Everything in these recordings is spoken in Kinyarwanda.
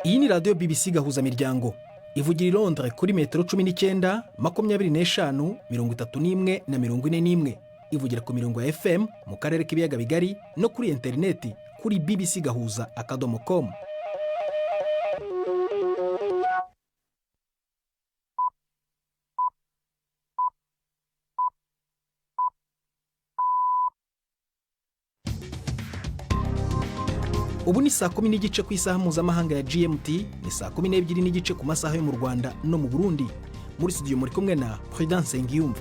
Iyi ni radiyo BBC gahuza miryango ivugira i Londres kuri metero 19, 25, 31 na 41. Ivugira ku mirongo ya FM mu karere k'ibiyaga bigari no kuri interineti kuri bbcgahuza.com. Ubu ni saa 10 n'igice ku isaha mpuzamahanga ya GMT, ni saa 12 n'igice ku masaha yo mu Rwanda no mu Burundi. Muri studio muri kumwe na Prudence Ngiyumva.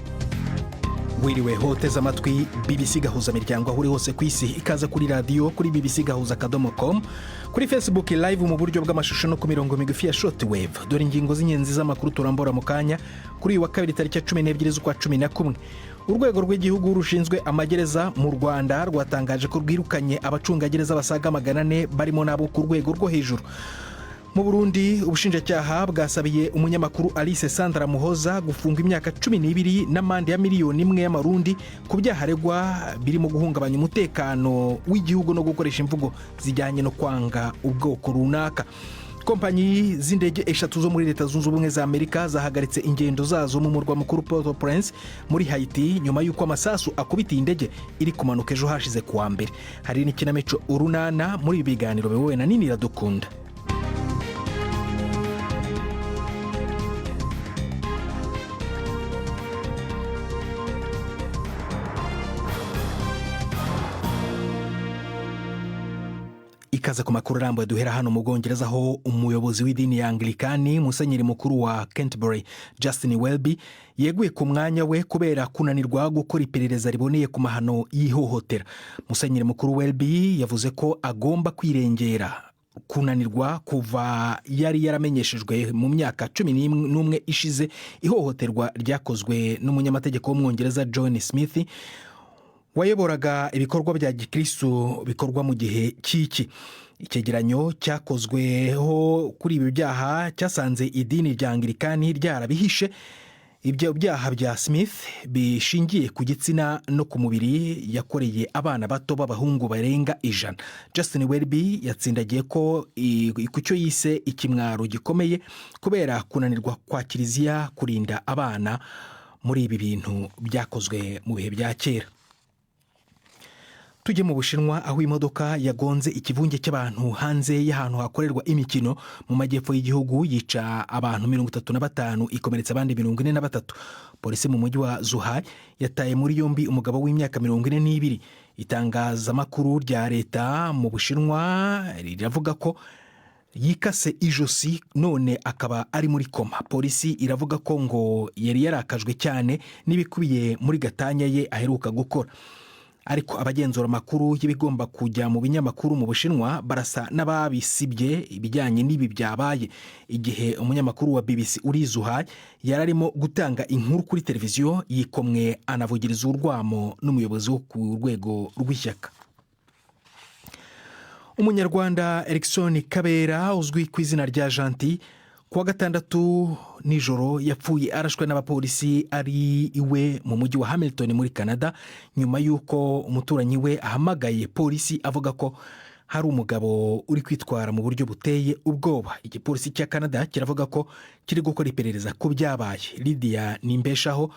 Wiriwe hoteza amatwi BBC gahuza miryango aho uri hose ku isi, ikaza kuri radio kuri bbcgahuza.com, kuri Facebook live mu buryo bw'amashusho no ku mirongo migufi ya shortwave. Dore ingingo z'inyenzi z'amakuru turambora mu kanya kuri uyu wa kabiri tariki 12 z'ukwa 11. Urwego rw'igihugu rushinzwe amagereza mu Rwanda rwatangaje ko rwirukanye abacungagereza basaga 400 barimo nabo ku rwego rwo hejuru. Mu Burundi ubushinjacyaha bwasabiye umunyamakuru Alice Sandra Muhoza gufunga imyaka 12 n'amande ya miliyoni 1 y'amarundi ku byaha aregwa birimo guhungabanya umutekano w'igihugu no gukoresha imvugo zijyanye no kwanga ubwoko runaka. Kompanyi z'indege 3 zo muri Leta Zunze Ubumwe za Amerika zahagaritse ingendo zazo mu murwa mukuru Port-au-Prince muri Haiti nyuma y'uko amasasu akubita indege iri kumanuka ejo hashize kuwa mbere. Hari n'ikinamico urunana muri ibi biganiro bewe na Nini Iradukunda. Ikaza ku makuru arambuye duhera hano mu Bwongereza aho umuyobozi w'idini ya Anglikani musenyeri mukuru wa Canterbury Justin Welby yeguye ku mwanya we kubera kunanirwa gukora iperereza riboneye ku mahano y'ihohotera. Musenyeri mukuru Welby yavuze ko agomba kwirengera kunanirwa kuva yari yaramenyeshejwe mu myaka 11 ishize ihohoterwa ryakozwe n'umunyamategeko w'umwongereza John Smith wayoboraga ibikorwa bya gikristo bikorwa mu gihe cy'iki. Icyegeranyo cyakozweho kuri ibi byaha cyasanze idini rya Anglikani ryarabihishe. Ibyo byaha bya Smith bishingiye ku gitsina no ku mubiri yakoreye abana bato b'abahungu barenga 100. Justin Welby yatsindagiye ko icyo yise ikimwaro gikomeye kubera kunanirwa kwa kiliziya kurinda abana muri ibi bintu byakozwe mu bihe bya kera. Tujye mu Bushinwa aho imodoka yagonze ikivunge cy'abantu hanze y'ahantu hakorerwa imikino mu majyepfo y'igihugu yica abantu 35 ikomeretsa abandi 43. Polisi mu mujyi wa Zhuhai yataye muri yombi umugabo w'imyaka 42. Itangazamakuru rya leta mu Bushinwa riravuga ko yikase ijosi none akaba ari muri koma. Polisi iravuga ko ngo yari yarakajwe cyane n'ibikubiye muri gatanya ye aheruka gukora. Ariko abagenzura makuru y'ibigomba kujya mu binyamakuru mu Bushinwa barasa n'ababisibye ibijyanye n'ibi byabaye igihe umunyamakuru wa BBC uri Zhuhai yararimo gutanga inkuru kuri televiziyo yikomwe anavugiriza urwamo n'umuyobozi wo ku rwego rw'ishyaka. Umunyarwanda Erikson Kabera uzwi ku izina rya Janti kuwa gatandatu nijoro yapfuye arashwe n'abapolisi ari iwe mu mujyi wa Hamilton muri Canada nyuma y'uko umuturanyi we ahamagaye polisi avuga ko hari umugabo uri kwitwara mu buryo buteye ubwoba. Igipolisi cya Canada kiravuga ko kiri gukora iperereza ku byabaye. Lydia Nimbeshaho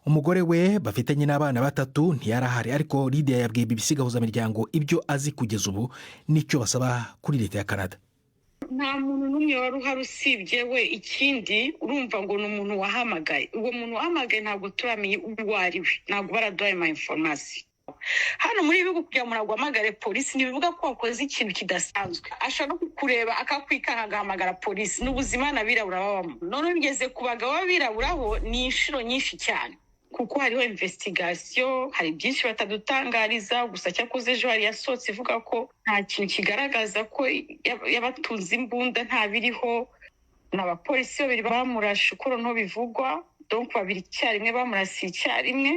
umugore we bafitanye n'abana 3 ntiyarahari, ariko Lydia yabwiye BBC gahuza miryango ibyo azi kugeza ubu n'icyo basaba kuri leta ya Canada. Nta muntu n'umwe wari uhari usibye we. Ikindi urumva ngo ni umuntu wahamagaye. Uwo muntu wahamagaye ntabwo turamenye uwo ari we, ntabwo baraduhaye ama information. Hano muri bigo kugira ngo naguhamagare polisi nibivuga ko wakoze ikintu kidasanzwe. Ashaka kureba akakwikanga agahamagara polisi. N'ubuzima nabirabura babamo. None bigeze ku bagabo babiraburaho ni inshiro nyinshi cyane. Kuko hariho investigation, hari byinshi batadutangariza. Gusa cyakoze ejo hari yasohotse ivuga ko nta kintu kigaragaza ko yabatunze imbunda nta biriho. N'abapolisi babiri bamurashe uko no bivugwa, donc babiri cyarimwe bamurasiye cyarimwe.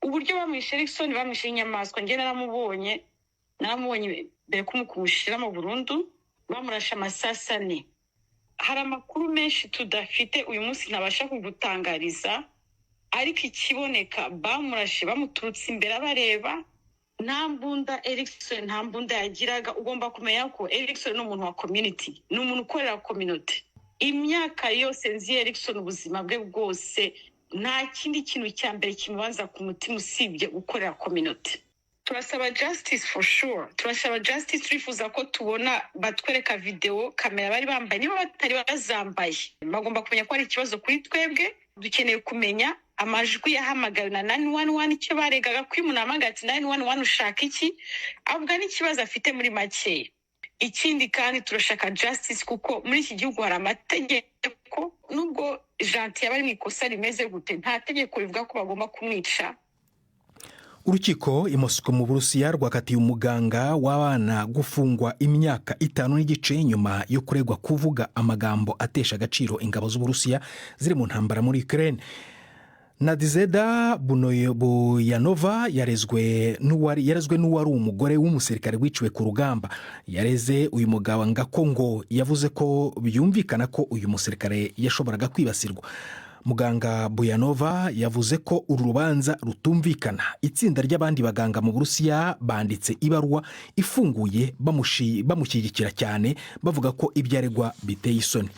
Uburyo bamwishe Erikson bamwishe inyamaswa, nge naramubonye mbere kumukumushira mu Burundi bamurashe amasasa 4. Hari amakuru menshi tudafite uyu munsi nabasha kugutangariza, ariko ikiboneka bamurashe bamuturutse imbere abareba nta mbunda Erikson nta mbunda yagiraga. Ugomba kumenya ko Erikson ni umuntu wa community, ni umuntu ukorera community. Imyaka yose nzi Erikson ubuzima bwe bwose nta kindi kintu cya mbere kimubanza ku mutima usibye gukorera community. Turasaba justice for sure, turasaba justice. Turifuza ko tubona batwereka video kamera bari bambaye, niba batari bazambaye bagomba kumenya ko ari ikibazo kuri twebwe. Dukeneye kumenya amajwi yahamagawe na 911 icyo baregaga kwimunamaga ati 911 ushaka iki, avuga n'ikibazo afite muri make. Ikindi kandi turashaka justice kuko muri iki gihugu hari amategeko, nubwo Gentil yaba ari mu ikosa rimeze gute nta tegeko rivuga ko bagomba kumwica. Urukiko i Moscow mu Burusiya rwakatiye umuganga w'abana gufungwa imyaka 5 n'igice nyuma yo kuregwa kuvuga amagambo atesha agaciro ingabo z'Uburusiya ziri mu ntambara muri Ukraine. Nadizhda Buyanova yarezwe n'uwari umugore w'umusirikare wiciwe ku rugamba. Yareze uyu muganga ngo yavuze ko byumvikana ko uyu musirikare yashoboraga kwibasirwa. Muganga Buyanova yavuze ko uru rubanza rutumvikana. Itsinda ry'abandi baganga mu Burusiya banditse ibaruwa ifunguye bamushyigikira cyane, bavuga ko ibyaregwa biteye isoni.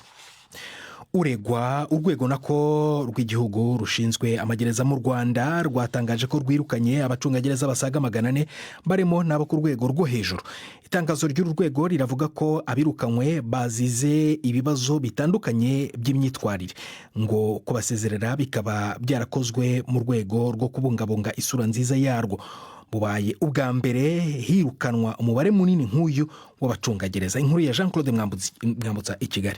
Urwego nako rw'igihugu rushinzwe amagereza mu Rwanda rwatangaje ko rwirukanye abacungagereza basaga 400 barimo n'abo ku rwego rwo hejuru. Itangazo ry'uru rwego riravuga ko abirukanywe bazize ibibazo bitandukanye by'imyitwarire, ngo kubasezerera bikaba byarakozwe mu rwego rwo kubungabunga isura nziza yarwo. Bubaye ubwa mbere hirukanwa umubare munini nk'uyu w'abacungagereza. Inkuru ya Jean Claude Mwambutsa i Kigali.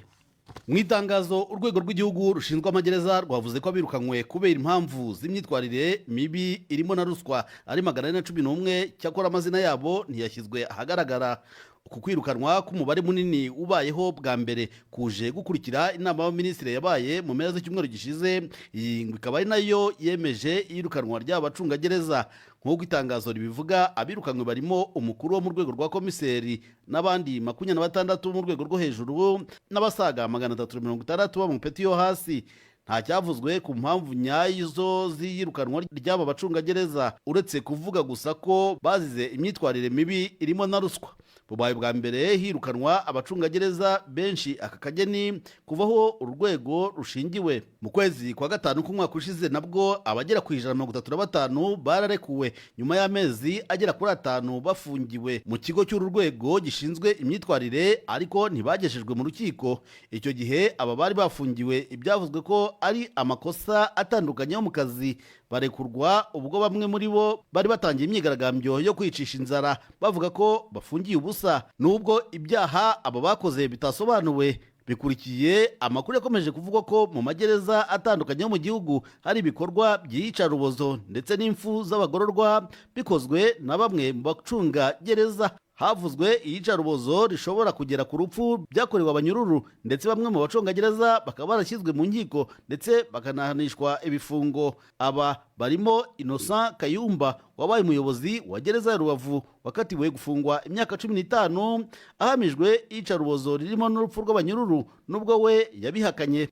Mu itangazo urwego rw'igihugu rushinzwe amagereza rwavuze ko abirukanywe kubera impamvu z'imyitwarire mibi irimo na ruswa ari 411, cyakora amazina yabo ntiyashyizwe ahagaragara. Uku kwirukanwa k'umubare munini ubayeho bwa mbere kuje gukurikira inama y'abaminisitiri yabaye mu mpera z'icyumweru gishize. Iyi ikaba ari nayo yemeje iyirukanwa ry'abacungagereza. Nk'uko itangazo ribivuga, abirukanywe barimo umukuru wo mu rwego rwa komiseri n'abandi 26 mu rwego rwo hejuru n'abasaga 360 bo mu peti yo hasi. Nta cyavuzwe ku mpamvu nyazo z'iyirukanwa ry'aba bacungagereza uretse kuvuga gusa ko bazize imyitwarire mibi irimo na ruswa. Bubaye bwa mbere hirukanwa abacungagereza benshi aka kageni kuvaho urwego rushingiwe. Mu kwezi kwa gatanu k'umwaka ushize nabwo abagera ku 135 bararekuwe nyuma y'amezi agera kuri 5 bafungiwe mu kigo cy'uru rwego gishinzwe imyitwarire, ariko ntibagejejwe mu rukiko. Icyo gihe aba bari bafungiwe ibyavuzwe ko ari amakosa atandukanye yo mu kazi barekurwa, ubwo bamwe muri bo bari batangiye imyigaragambyo yo kwicisha inzara bavuga ko bafungiye ubusa nubwo ibyaha abo bakoze bitasobanuwe. Bikurikiye amakuru yakomeje kuvuga ko mu magereza atandukanye yo mu gihugu hari ibikorwa by'iyicarubozo ndetse n'impfu z'abagororwa bikozwe na bamwe mu bacunga gereza. Havuzwe iyicarubozo rishobora kugera ku rupfu byakorewe abanyururu, ndetse bamwe mu bacungagereza bakaba barashyizwe mu nkiko ndetse bakanahanishwa ibifungo. Aba barimo Innocent Kayumba wabaye umuyobozi wa gereza ya Rubavu, wakatiwe gufungwa imyaka 15 ahamijwe iyicarubozo ririmo n'urupfu rw'abanyururu, nubwo we yabihakanye.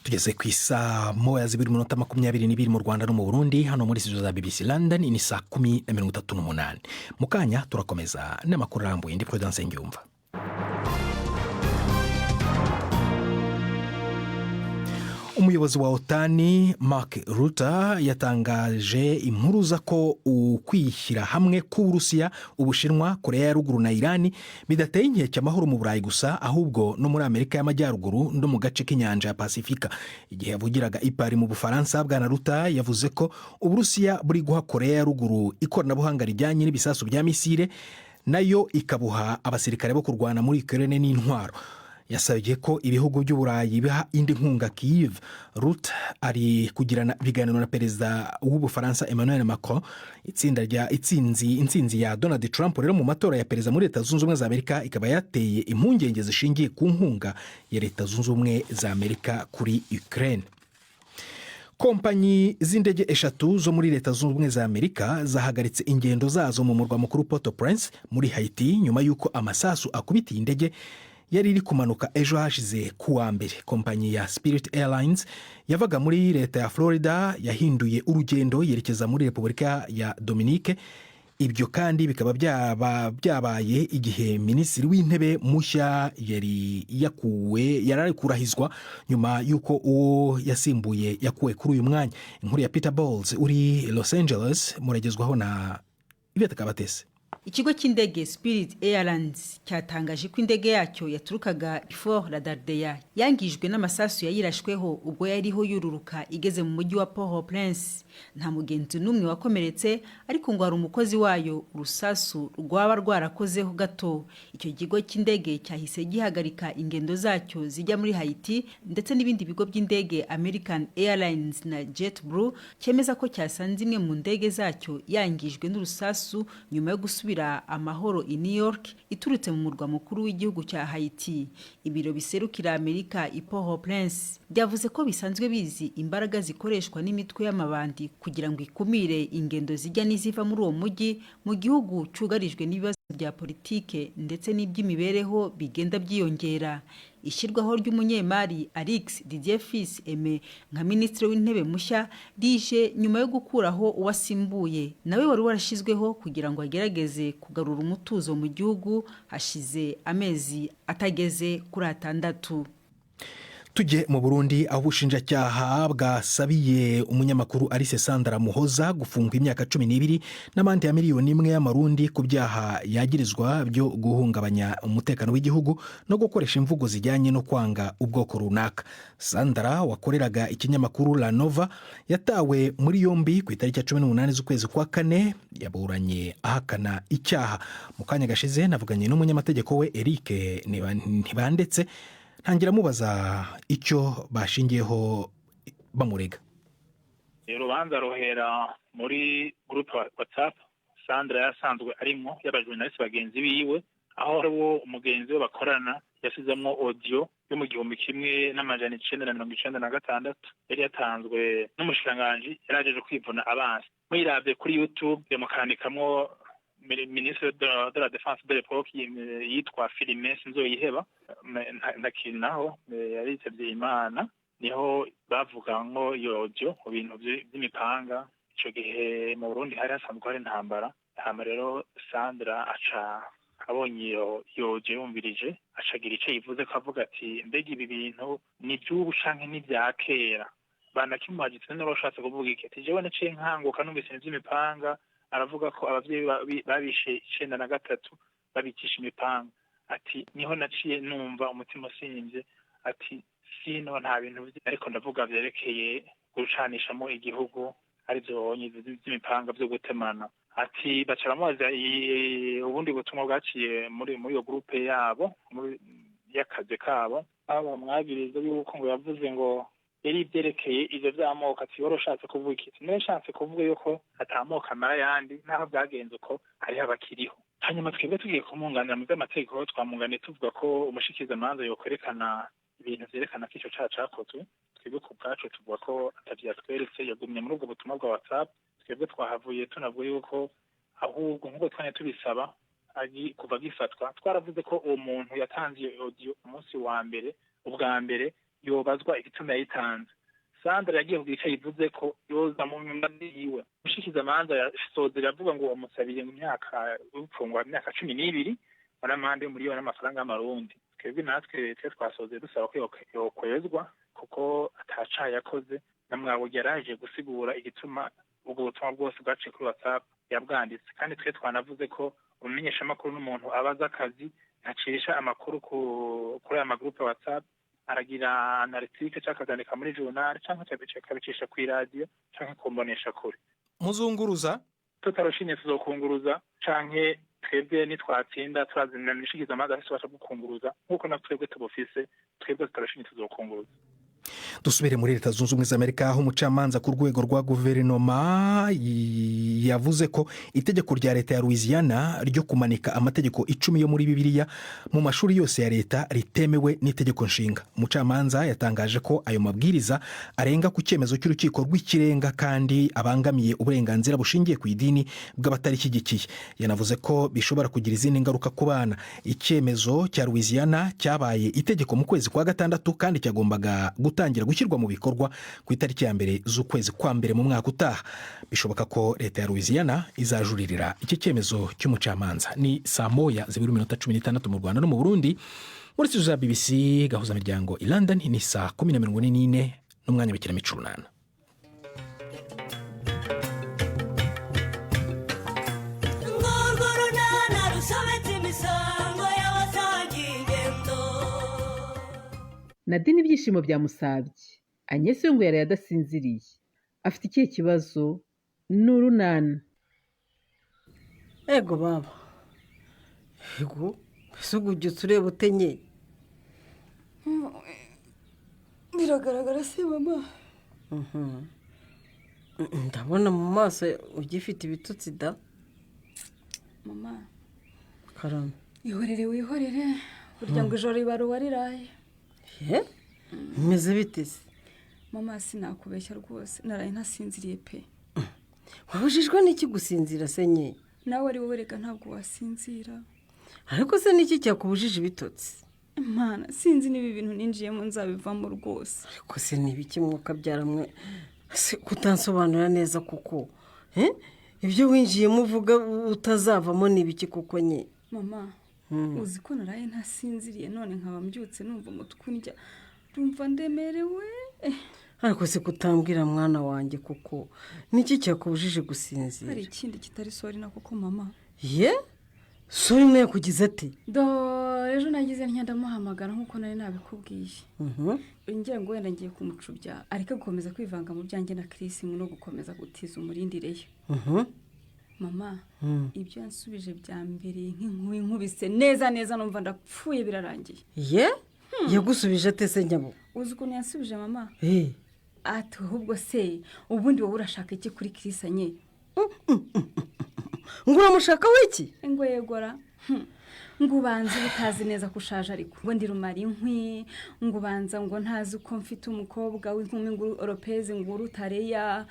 Tugeze ku isaa 1:22 mu Rwanda no mu Burundi. Hano muri studio za BBC London ni saa 10:38. Mu kanya turakomeza n'amakuru arambuye. Ndi Prudence Ngiyumva. Umuyobozi wa OTAN Mark Rutte yatangaje impuruza ko ukwishyira hamwe k'Uburusiya, Ubushinwa, Korea ya Ruguru na Iran bidateye inkeke amahoro mu Burayi gusa, ahubwo no muri Amerika y'Amajyaruguru no mu gace k'inyanja ya Pasifika. Igihe yavugiraga i Paris mu Bufaransa, Bwana Rutte yavuze ko Uburusiya buri guha Korea ya Ruguru ikoranabuhanga rijyanye n'ibisasu bya misile, nayo ikabuha abasirikare bo kurwana muri Ukraine n'intwaro. Yasabye ko ibihugu by'Uburayi biha indi nkunga Kyiv. Rutte ari kugirana ibiganiro na perezida w'Ubufaransa Emmanuel Macron. Intsinzi ya Donald Trump rero mu matora ya perezida muri Leta Zunze Ubumwe za Amerika ikaba yateye impungenge zishingiye ku nkunga ya Leta Zunze Ubumwe za Amerika kuri Ukraine. Kompanyi z'indege 3 zo muri Leta Zunze Ubumwe za Amerika zahagaritse ingendo zazo mu murwa mukuru Port-au-Prince muri Haiti nyuma y'uko amasasu akubitiye indege yari iri kumanuka ejo hashize kuwa mbere. Kompanyi ya Spirit Airlines yavaga muri leta ya Florida yahinduye urugendo yerekeza muri Repubulika ya Dominique ibyo kandi bikaba byabaye igihe minisitiri w'intebe mushya yari ari kurahizwa nyuma y'uko uwo yasimbuye yakuwe kuri uyu mwanya. Inkuru ya Peter Bowles uri Los Angeles muragezwaho na Ivete Kabatese. Ikigo cy'indege Spirit Airlines cyatangaje ko indege yacyo yaturukaga Fort Lauderdale yangijwe n'amasasu yayirashweho ubwo yariho yururuka igeze mu mujyi wa Port-au-Prince. Nta mugenzi n'umwe wakomeretse, ariko ngo hari umukozi wayo urusasu rwaba rwarakozeho gato. Icyo kigo cy'indege cyahise gihagarika ingendo zacyo zijya muri Haiti, ndetse n'ibindi bigo by'indege American Airlines na JetBlue cyemeza ko cyasanze imwe mu ndege zacyo yangijwe n'urusasu nyuma yo gusubira amahoro i New York iturutse mu murwa mukuru w'igihugu cya Haiti. Ibiro biserukira Amerika i Port-au-Prince byavuze ko bisanzwe bizi imbaraga zikoreshwa n'imitwe y'amabandi kugira ngo ikumire ingendo zijya n'iziva muri uwo mujyi mu gihugu cyugarijwe n'ibibazo bya politike ndetse n'iby'imibereho bigenda byiyongera. Ishyirwaho ry'umunyemari Alix Didier Fils-Aimé nka minisitiri w'intebe mushya rije nyuma yo gukuraho uwasimbuye nawe wari warashyizweho kugira ngo agerageze kugarura umutuzo mu gihugu hashize amezi atageze kuri 6. Tujye mu Burundi, aho ubushinjacyaha bwasabiye umunyamakuru Alice Sandra Muhoza gufungwa imyaka 12 n'amande ya miliyoni 1 y'amarundi ku byaha yagirizwa byo guhungabanya umutekano w'igihugu no gukoresha imvugo zijyanye no kwanga ubwoko runaka. Sandra wakoreraga ikinyamakuru La Nova yatawe muri yombi ku itariki ya 18 z'ukwezi kwa 4 yaburanye ahakana icyaha. Mu kanya gashize navuganye n'umunyamategeko we Eric Ntibandetse ntangira mubaza icyo bashingiyeho bamurega. Urubanza ruhera muri groupe WhatsApp Sandra yasanzwe arimo y'abajournaliste bagenzi biwe, aho ariwo umugenzi we bakorana yasizemo audio yo mu 1996 yari yatanzwe n'umushikiranganji yarajeje kwivuna abansi. Muyiravye kuri YouTube yamukandikamwo ministre de la défense de l'époque yitwa Filime Sinzoyiheba nakinaho yaritevye Imana, niho bavuga ngo yojo mu bintu by'imipanga. Ico gihe mu Burundi hari hasanzwe hari intambara rero Sandra aca abonye yojo yumvirije acagira ico yivuze ko avuga ati mbega ibi bintu ni by'ubu canke ni bya kera banakimwagitse n'urashatse kuvuga iki ati jewe naciye nkanguka numvise by'imipanga. Aravuga ko abavyeyi babishe 93 babicisha imipanga, ati niho naciye numva umutima usinze, ati sino nta bintu ariko ndavuga vyerekeye gucanishamo igihugu ari byo by'imipanga byo gutemana. Ati bacaramubaza ubundi butumwa bwaciye muri iyo groupe yabo muri yakaze kabo, abo mwabiriza yuko ngo yavuze ngo yari byerekeye ivyo vy'amoko. Ati yoroshatse kuvuga iki? Neshatse kuvuga yuko atamoka amara yandi naho byagenze uko hari abakiriho. Hanyuma twebwe tugiye kumunganira mu by'amategeko twamunganiye tuvuga ko umushikizamanza yokwerekana ibintu vyerekana ko ico cakozwe. Twebwe ku bwacu tuvuga ko atavyatweretse, yagumye muri ubwo butumwa bwa WhatsApp. Twebwe twahavuye tunavuye yuko ahubwo nk'uko twanye tubisaba kuva gifatwa twaravuze ko uwo muntu yatanze audio umunsi wa mbere ubwa mbere yobazwa igituma yayitanze. Sandra yagiye kugira icyo yivuze ko yoza mu nyuma yiwe. Umushikizamanza yasozera avuga ngo wamusabiye mu myaka y'ufungwa imyaka 12 n'amande muri yo n'amafaranga y'amarundi. Twebwe natwe twasoze dusaba ko yokwezwa kuko ataca yakoze, namwabo yaraje gusigura igituma ubwo butumwa bwose bwaciye kuri WhatsApp yabwanditse. Kandi twe twanavuze ko umenyesha amakuru n'umuntu abaza akazi ntacisha amakuru kuri aya magroupe WhatsApp, aragira analytique cyakazandika muri journal cyangwa kabicisha ku radio cyangwa kumbonesha kure. Muzunguruza tutarushinye tuzokunguruza canke twebwe nitwatsinda turazina nishikiza amazi ahise gukunguruza nkuko na twebwe tubufise, twebwe tutarushinye tuzokunguruza. Dusubire muri Leta Zunze Ubumwe za Amerika, aho umucamanza ku rwego rwa guverinoma yavuze ko itegeko rya leta ya Louisiana ryo kumanika amategeko 10 yo muri Bibiliya mu mashuri yose ya leta ritemewe n'itegeko nshinga. Umucamanza yatangaje ko ayo mabwiriza arenga ku cyemezo cy'urukiko rw'ikirenga kandi abangamiye uburenganzira bushingiye ku idini bw'abatarishyigikiye. Yanavuze ko bishobora kugira izindi ngaruka ku bana. Icyemezo cya Louisiana cyabaye itegeko mu kwezi kwa 6 kandi cyagombaga gutangira gushyirwa mu bikorwa ku itariki ya mbere z'ukwezi kwa mbere mu mwaka utaha. Bishoboka ko leta ya Louisiana izajuririra iki cyemezo cy'umucamanza. Ni saa moya zibiri minota 16 mu Rwanda no mu Burundi. Muri studio za BBC gahuza miryango i London ni saa 10:44 n'umwanya w'ikinamico runana. Nadine ibyishimo byamusabye. Agnes ngo yari adasinziriye. Afite ikihe kibazo? N'urunana. Ego baba. Ego, ese ujya ureba utenye? Biragaragara se mama. Ndabona mu maso ugifite ibitutsi da. Mama. Karame. Wihorere. Burya ngo ijoro riba ruwariraye. Ye? Meze bite se? Mama sinakubeshya rwose, naraye ntasinziriye pe. Wabujijwe n'iki gusinzira se nye? Nawe ari wowe reka ntabwo wasinzira. Ariko se n'iki cyakubujije ibitotsi? Mana, sinzi niba ibintu ninjiyemo nzabivamo rwose. Ariko se n'ibiki mwuka byaramwe? Se kutansobanura neza kuko. Ibyo winjiyemo uvuga utazavamo n'ibiki kuko nye? Mama, uzi ko naraye ntasinziriye none nkaba mbyutse numva umutwe ndya. Rumva ndemerewe. Ariko se kutambwira mwana wanjye kuko niki cyakubujije gusinzira? Hari ikindi kitari sori na kuko mama. Ye? Sori mwe kugize ati? Ejo nagize ndamuhamagara nkuko nari nabikubwiye. Ngira ngo wenda ngiye kumucubya ariko gukomeza kwivanga mu byanjye na Chris no gukomeza gutiza umurindireyo. Mama, ibyo yansubije bya mbere nk'inkubise neza numva ndapfuye birarangiye. Ye? Yagusubije atese nyabo? Uzi ukuntu yansubije mama? Ati ahubwo se ubundi wowe urashaka iki kuri Chris nye? Ngo uramushaka wiki? Ngo yegora. Ngo ubanza utazi neza ko ushaje ariko ngo ndi rumari inkwi, ngo ubanza ngo ntazi uko mfite umukobwa w'inkumi ngo Europeze ngo urutareya.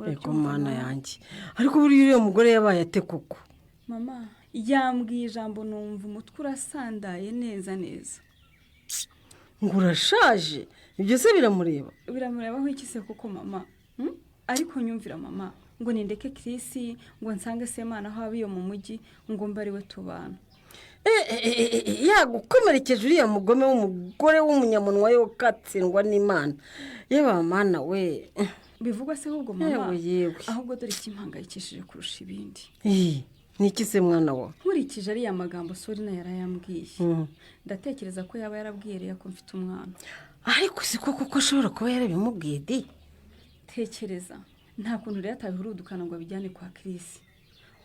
Ego mana yanjye. Ariko buri uriya mugore yabaye ate koko? Mama, yambwiye ijambo numva umutwe urasandaye neza. Ngo urashaje? Ibyo se biramureba? Biramureba aho iki se koko mama? Ariko nyumvira mama, ngo nindeke Chris ngo nsange Semana aho abiyo mu mujyi ngo mbe ari we tubana. Yagukomerekeje uriya mugome w'umugore w'umunyamunwa yo katsindwa n'Imana. Yeba mana we. Bivugwa se ahubwo mama? Yewe. Ahubwo dore ikimpangayikishije kurusha ibindi. Niki se mwana wa? Nkurikije ari ya magambo sori na yarayambwiye. Ndatekereza ko yaba yarabwiriye ko mfite umwana. Ariko si koko ko ashobora kuba yarabimubwiye di. Tekereza, nta kuntu rero atabihurudukana ngo abijyane kwa Chris.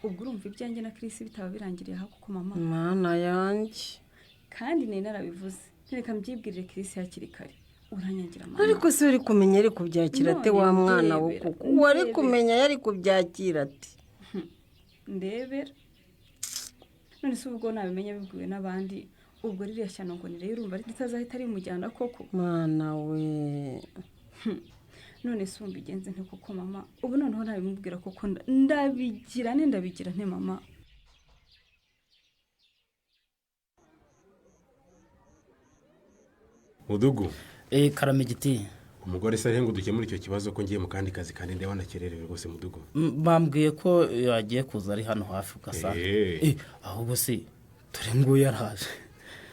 Ubwo urumva ibyanjye na Chris bitaba birangiriye aha kuko mama. Mana yanjye. Kandi nari narabivuze. Reka mbyibwirire Chris hakiri kare. Uranyangira mama. Ariko se uri kumenya ari kubyakira ate wa mwana wo kuko? Wari kumenya yari kubyakira ate? Ndebera. None se ubwo nabimenye bibwiwe n'abandi ubwo ririya cyane ngo nire urumva ritazahita ari mujyana koko. Mana we. None se umbigenze nte koko mama? Ubu noneho nabimubwira koko ndabigira nte mama? Mudugu. Karame giti. Umugore se arenga dukemura icyo kibazo ko ngiye mu kandi kazi kandi ndeba nakererewe rwose Mudugu. Bambwiye ko yagiye kuza ari hano hafi ugasanga. Ahubwo se dore ngo yaraje.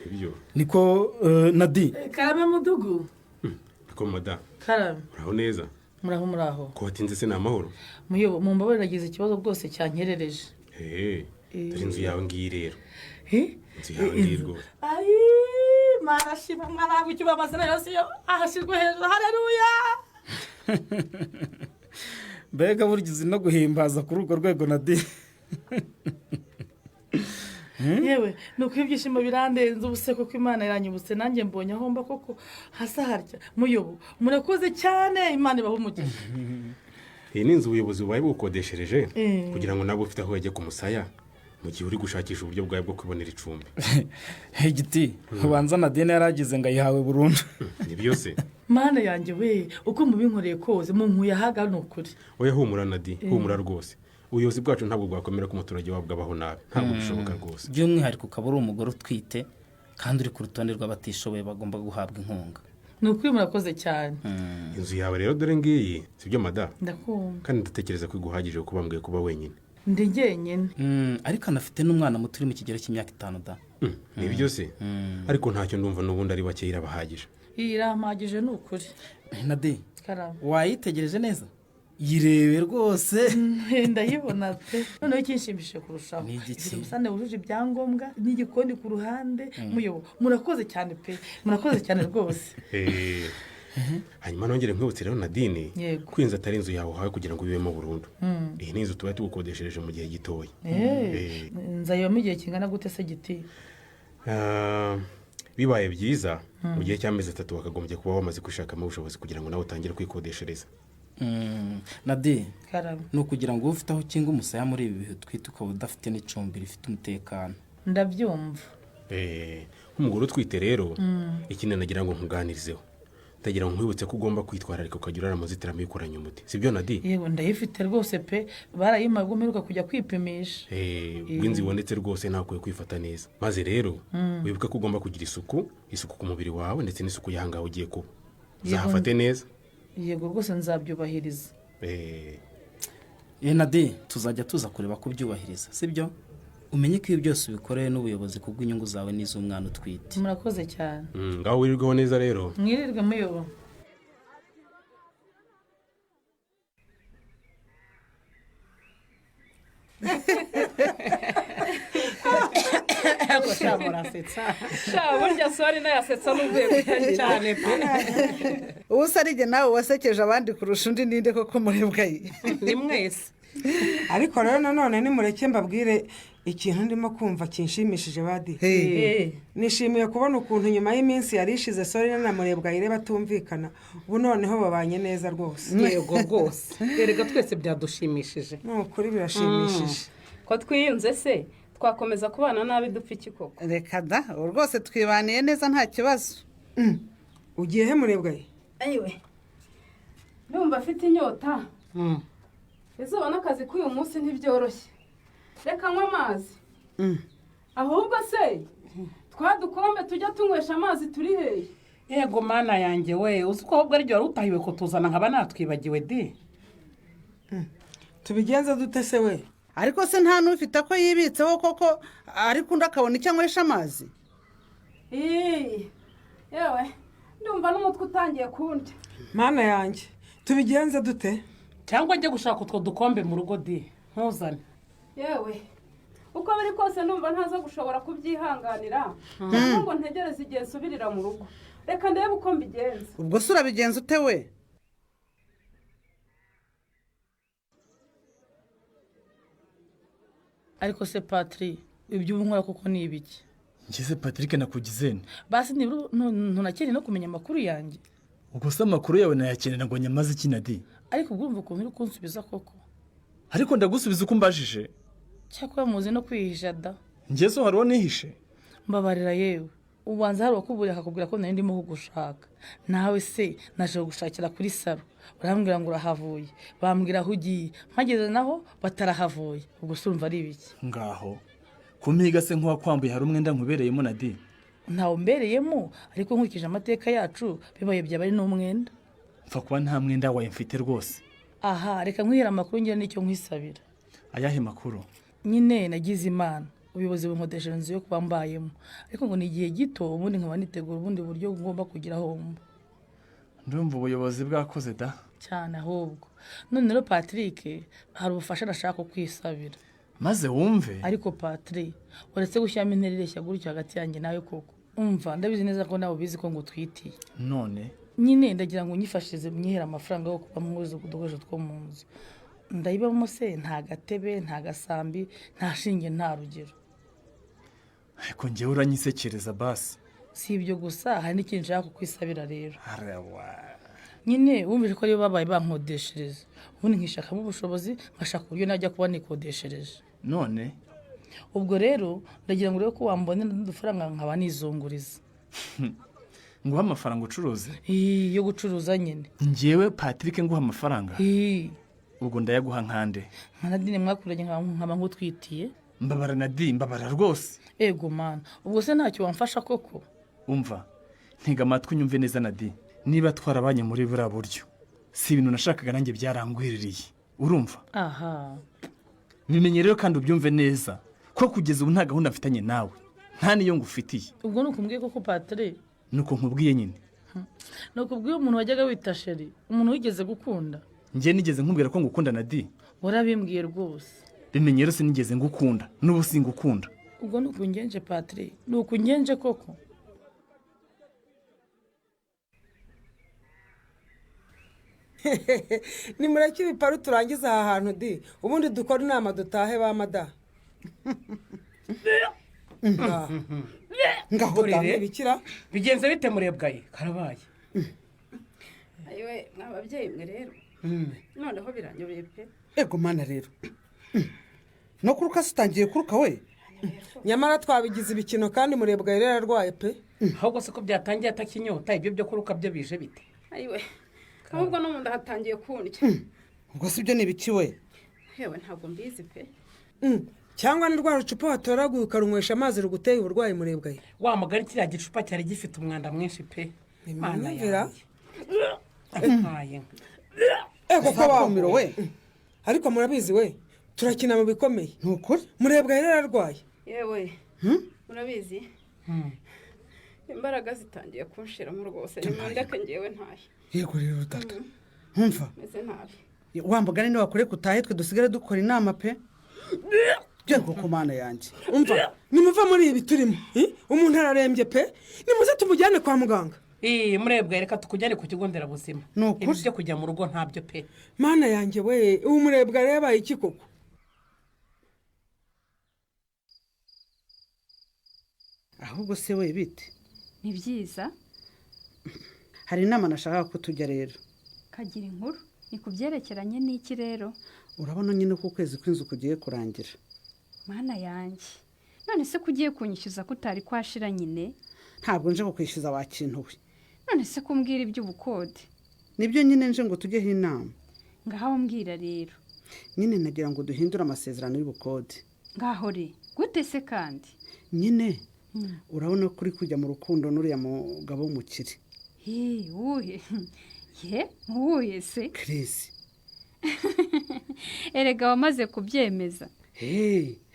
Ibyo. Niko Nadi. Karame Mudugu. Niko mada. Karame. Muraho neza. Muraho. Ko watinze se namahoro. Muyobo mu mbabare nagize ikibazo rwose cyankerereje. Dore inzu yawe ngiyi rero. Inzu yawe ngiyi rwose. Marashima mwana w'icyo bamazana yose ahashirwe hejuru. Haleluya. Mbega burgize no guhimbaza kuri urwo rwego Nadi. Yewe nuko ibyishimo birandenze ubuseko ko Imana iranyibutse nanjye mbonye aho mba koko hasaharya. Muyobo murakoze cyane Imana ibaho umugisha. Iyi ni inzu ubuyobozi bubaye bukodeshereje kugira ngo nabo ufite aho yajya ku musaya mu gihe uri gushakisha uburyo bwawe bwo kubonera icumbi. Giti ubanza Nadine yaragize ngo ayihawe burundu. Ni byose. Mana yanjye we uko mubinkoreye koze mu nkuye haga nukuri. Oya humura Nadi, humura rwose. Ubuyobozi bwacu ntabwo bwakomera ko umuturage wabwo abaho nabi. Ntabwo bishoboka rwose. By'umwihariko ukaba uri umugore utwite kandi uri ku rutonde rw'abatishoboye bagomba guhabwa inkunga. ni ukuri murakoze cyane. inzu yawe rero dore ngiyi sibyo mada? Ndakumva. kandi ndatekereza ko iguhagije kuba mbwiye kuba wenyine. Ndi jyenyine. ariko anafite n'umwana muto uri mu kigero cy'imyaka 5 da. nibyo se ariko ntacyo ndumva n'ubundi ari bake irabahagije. Iramagije ni ukuri. Nade Karama. wayitegereje neza? Yirebe rwose. Ndayibona pe. Noneho ikinshimishije kurushaho. Umusane wujuje ibyangombwa n'igikoni ku ruhande. Muyobo murakoze cyane pe. Murakoze cyane rwose. hanyuma nongere nkwibutse rero Nadine ko inzu atari inzu yawe uhawe kugira ngo ubibemo burundu. iyi ni inzu tuba tugukodeshereje mu gihe gitoya. nzayibamo igihe kingana gute se Giti? bibaye byiza mu gihe cy'amezi 3 wakagombye kuba wamaze kwishakamo ubushobozi kugira ngo nawe utangire kwikodeshereza. Nade Karama. ni ukugira ngo ufite aho kinga umusaya muri ibi bihe twita ukaba udafite n'icumbi rifite umutekano. Ndabyumva. nk'umugore utwite rero ikindi nagira ngo nkuganirizeho. ndagira ngo nkwibutse ko ugomba kwitwararika ukagira uramuzitira mikoranye umuti. Sibyo Nadi? Yego ndayifite rwose pe. Barayimaye gumeruka kujya kwipimisha. Ubwinzi wonetse rwose nakwiye kwifata neza. Maze rero wibuke ko ugomba kugira isuku ku mubiri wawe ndetse n'isuku y'ahangaho ugiye kuba. Zahafate neza. Yego rwose nzabyubahiriza. Nade tuzajya tuza kureba ko byubahiriza. Sibyo? Umenye ko ibi byose ubikoreye n'ubuyobozi kubw'inyungu zawe n'iz'umwana utwite. Murakoze cyane. ngaho wirirweho neza rero. Mwirirwe muyobo. burya sori nayasetsa n'ubwego cyane pe. ubu se arige nawe wasekeje abandi kurusha undi ninde koko murebwaye? Ni mwese. ariko rero nanone nimureke mbabwire ikintu ndimo kumva kinshimishije badi. nishimiye kubona ukuntu nyuma y'iminsi yari ishize sori na murebwaye batumvikana ubu noneho babanye neza rwose. Yego rwose erega twese byadushimishije. ni ukuri birashimishije. ko twiyunze se twakomeza kubana nabi dupfa iki koko? Reka da rwose twibaniye neza nta kibazo. ugiye he murebwaye? ayiwe ndumva afite inyota. izuba n'akazi k'uyu munsi ntibyoroshye. reka nywe amazi. ahubwo se twadukombe tujya tunywesha amazi turi hehe? Yego mana yanjye we uzi ko ahubwo ari ryo wari utahiwe kutuzana nkaba natwibagiwe di. tubigenze dute se we? ariko se nta n'ufite ko yibitseho koko ariko undi akabona icyo anywesha amazi? yewe ndumva n'umutwe utangiye kundi. mana yanjye tubigenze dute? cyangwa njye gushaka utwo dukombe mu rugo di ntuzane. yewe uko biri kose numva ntaza gushobora kubyihanganira cyangwa ngo ntegereze igihe nsubirira mu rugo. reka ndebe uko mbigenza. ubwo se urabigenza ute we? ariko se Patrick ibyo ubu nkora koko ni ibiki? Ngeze Patrick nakugizene. Basi ntunakene no kumenya amakuru yanjye. Ubwo se amakuru yawe nayakenera ngo nyamaze iki Nadi? Ariko urumva ukuntu uri kunsubiza koko. Ariko ndagusubiza uko mbajije. Cyakora muzi no kwihisha da. Ngezo hariho nihishe. Mbabarira yewe. Ubanza hari wakuburiye akakubwira ko nari ndimo kugushaka. Nawe se naje gushakira kuri saro. Barambwira ngo urahavuye. Bambwira aho ugiye. Mpageze naho batarahavuye. Ubwo se urumva ari ibiki? Ngaho. Kumiga se nkuwa kwambuye hari umwenda nkubereyemo Nadi. Ntawo mbereyemo ariko nkurikije amateka yacu bibaye byabari n'umwenda. Mfa kuba nta mwenda wawe mfite rwose. Aha reka nkwihera amakuru ngira n'icyo nkwisabira. Ayahe makuru? Nyine nagize imana. Ubuyobozi bunkodesheje inzu yo kuba mbayemo. Ariko ngo ni igihe gito ubundi nkaba nitegura ubundi buryo ngomba kugira hombo. Ndumva ubuyobozi bwakoze da. Cyane ahubwo. None rero Patrick hari ubufasha nashaka kwisabira. Maze wumve. Ariko Patrick uretse gushyamo interereshya gutyo hagati yanjye nawe koko. Umva ndabizi neza ko nawe bizi ko ngo twitiye. None nyine ndagira ngo nyifashize mwihera amafaranga yo kuba muzi kudukoresha two mu nzu. Ndayibamo se nta gatebe nta gasambi nta shinge nta rugero. Ariko njye uranyisekereza basi. Si ibyo gusa hari n'ikindi nshaka kukwisabira rero. Arawa. Nyine wumvise ko ari babaye bankodeshereza. Ubundi nkishakamo ubushobozi ngashaka uburyo najya kuba nikodeshereje. None ubwo rero ndagira ngo rero ko wambonera n'udufaranga nkaba nizunguriza. Nguha amafaranga ucuruze? Yo gucuruza nyine. Ngewe Patrick nguha amafaranga? Ubwo ndayaguha nkande? Nadine mwakuranye nkaba ngutwitiye. Mbabara Nadine mbabara rwose. Ego man ubwo se ntacyo wamfasha koko? Umva ntega amatwi unyumve neza Nadine. niba twarabanye muri buriya buryo si ibintu nashakaga nanjye byarangwiririye urumva aha bimenye rero kandi ubyumve neza ko kugeza ubu nta gahunda mfitanye nawe nta niyo ngufitiye ubwo ni ukumbwiye koko patire nuko nkubwiye nyine ni ukubwiye umuntu wajyaga wita sheri umuntu wigeze gukunda njye nigeze nkubwira ko ngukunda na di warabimbwiye rwose bimenye rero sinigeze ngukunda n'ubu singukunda ubwo ni ukungenje patire ni ukungenje koko nimureke ibiparu turangiza aha hantu di ubundi dukora inama dutahe ba mada ngaho Urire, bikira bigenze bite murebwaye karabaye ayiwe mwababyeyi mwe rero noneho biranyobeye pe ego mana rero no kuruka sitangiye kuruka we nyamara twabigize ibikino kandi murebwaye rero arwaye pe ahubwo se ko byatangiye atakinyota ibyo byo kuruka byo bije bite ayiwe ahubwo no mu nda hatangiye kundya ubwo si byo ni ibiki we yewe ntabwo mbizi pe cyangwa ni rwa rucupa watoraguye ukarunywesha amazi ruguteye uburwayi murebwaye wa mugari kiriya gicupa cyari gifite umwanda mwinshi pe Imana yanjye. ego ko bakumiro we ariko murabizi we turakina mu bikomeye nukuri murebwaye rero arwaye yewe murabizi imbaraga zitangiye kunshiramo rwose nimundeke ngewe ntahe yego rero tata nkumva meze nabi wa mugari ni wakore kutahe twe dusigare dukora inama pe yego ku mana yanjye umva nimuva muri ibi turimo umuntu ararembye pe nimuze tumujyane kwa muganga murebwaye reka tukujyane ku kigo nderabuzima ibi byo kujya mu rugo ntabyo pe mana yanjye we ubu murebwaye yabaye iki koko ahubwo se we bite ni byiza hari inama nashaka ko tujya rero kagira inkuru ni ku byerekeranye n'iki rero urabona nyine ko ukwezi kw'inzu kugiye kurangira mana yanjye none se ko ugiye kunyishyuza ko utari kwashira nyine ntabwo nje kukwishyuza wa kintu we none se kumbwira iby'ubukode nibyo nyine nje ngo tujyeho inama ngaho mbwira rero nyine nagira ngo duhindure amasezerano y'ubukode ngaho re gute se kandi nyine urabona ko uri kujya mu rukundo n'uriya mugabo w'umukire wuhe ye wuhe se kirisi erega wamaze kubyemeza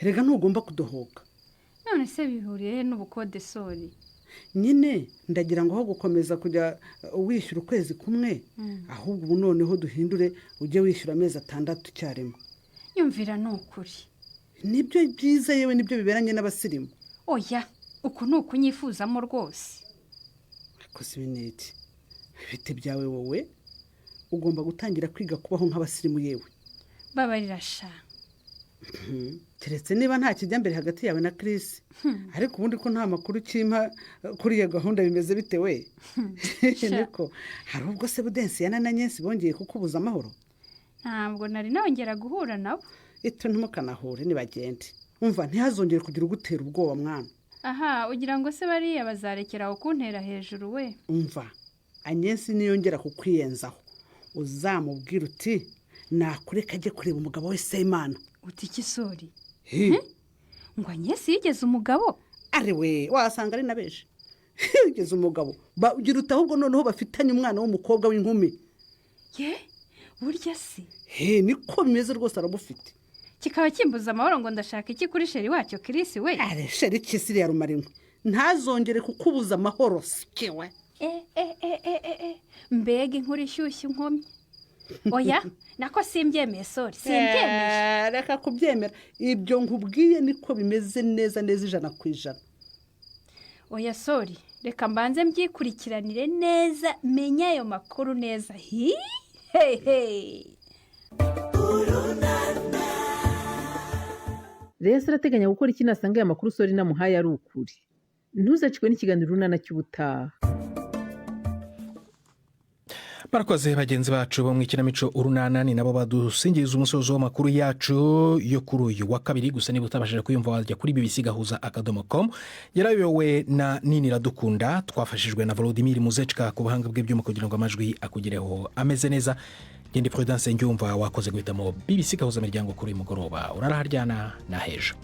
erega ntugomba kudohoka none se bihuriye n'ubukode sori nyine ndagira ngo aho gukomeza kujya wishyura ukwezi kumwe ahubwo ubu noneho duhindure ujye wishyura amezi 6 icyarimwe yumvira ni ukuri nibyo byiza yewe nibyo biberanye n'abasirimu oya uku ni ukunyifuzamo rwose akoze ibineti ibiti byawe wowe ugomba gutangira kwiga kubaho nk'abasirimu yewe babarira sha keretse niba nta kijya mbere hagati yawe na Chris ariko ubundi ko nta makuru kimpa kuri iyo gahunda bimeze bite we niko hari ubwo se budensi yana na Nyensi bongeye kukubuza amahoro ntabwo nari nongera guhura nabo ito ntimukanahure nibagende umva ntihazongere kugira ugutera ubwoba mwana aha ugira ngo se bariya bazarekera aho kuntera hejuru we umva Anyensi niyongera kukwiyenzaho uzamubwira uti nakureka ajye kureba umugabo we Semana uti kisori ngo Anyensi yigeze umugabo ari we wasanga ari nabeje yigeze umugabo bagira uti ahubwo noneho bafitanye umwana w'umukobwa w'inkumi ye burya se niko bimeze rwose arabufite kikaba kimbuza amahoro ngo ndashaka iki kuri sheri wacyo Chris we are sheri kisiri ya rumarimwe ntazongere kukubuza amahoro sikiwe mbega inkuru ishyushye inkomyi oya nako simbyemeye sori simbyemeye reka kubyemera ibyo nkubwiye niko bimeze neza neza 100%. oya sori reka mbanze mbyikurikiranire neza menya ayo makuru neza rero arateganya gukora iki nasanga aya makuru sori namuhaye ari ukuri ntuzacikwe n'ikiganiro runana cy'ubutaha barakoze bagenzi bacu bo mu ikinamico urunana ni nabo badusingiriza umusozo w'amakuru yacu yo kuri uyu wa kabiri gusa niba utabashije kuyumva wajya kuri bbc.gahuza.com yarayobowe na Nini Iradukunda twafashijwe na Volodymyr Muzechka ku buhanga bw'ibyuma kugira ngo amajwi akugereho ameze neza ngende Prudence Ngyumva wakoze guhitamo BBC Gahuza Miryango kuri mugoroba uraraharyana na hejo.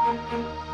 Thank you.